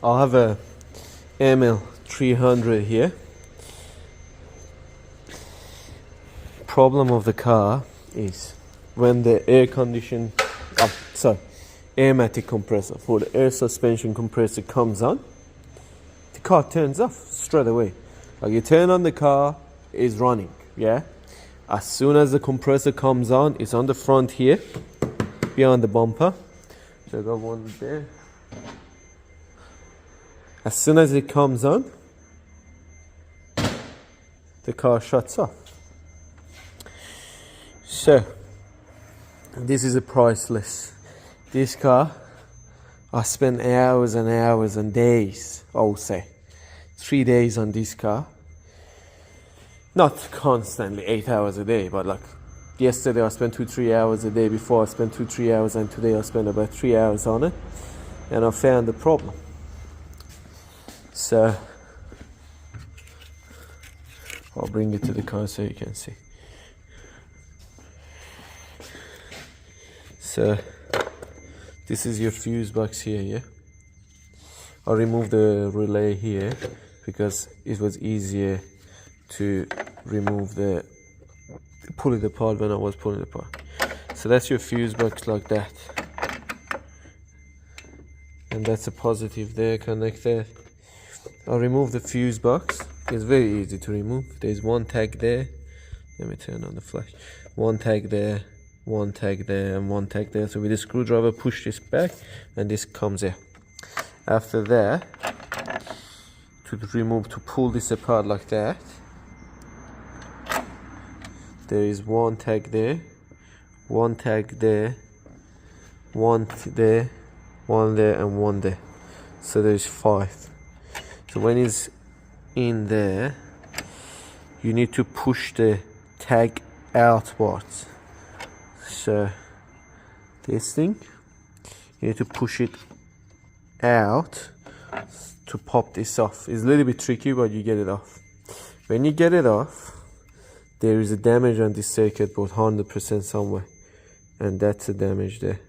I have a ML 300 here. Problem of the car is when the airmatic compressor for the air suspension compressor comes on, the car turns off straight away. Like you turn on the car, it's running, yeah? As soon as the compressor comes on, it's on the front here, behind the bumper. So I got one there. As soon as it comes on, the car shuts off. So, this is a priceless. This car, I spent hours and hours and days, I would say. 3 days on this car. Not constantly 8 hours a day, but like yesterday I spent 2-3 hours a day, before I spent 2-3 hours, and today I spent about 3 hours on it, and I found the problem. So I'll bring it to the car so you can see. So this is your fuse box here, yeah? I removed the relay here because it was easier to remove pull it apart when I was pulling it apart. So that's your fuse box like that. And that's a positive there, connect there. I'll remove the fuse box. It's very easy to remove. There's one tag there. Let me turn on the flash. One tag there, one tag there, and one tag there. So with the screwdriver, push this back and this comes out. After that, to pull this apart like that, there is one tag there, one tag there, one there, one there, and one there. So there's 5. So when it's in there, you need to push the tag outwards. So this thing, you need to push it out to pop this off. It's a little bit tricky, but you get it off. When you get it off, there is a damage on this circuit board 100% somewhere, and that's a damage there.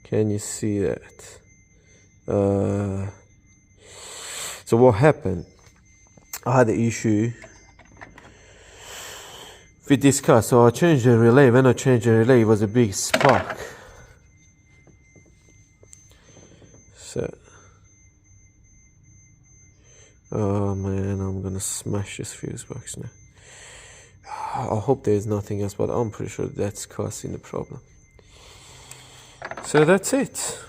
Can you see that? So what happened? I had an issue with this car, so I changed the relay. When I changed the relay, it was a big spark. So, oh man, I'm gonna smash this fuse box now. I hope there's nothing else, but I'm pretty sure that's causing the problem. So that's it.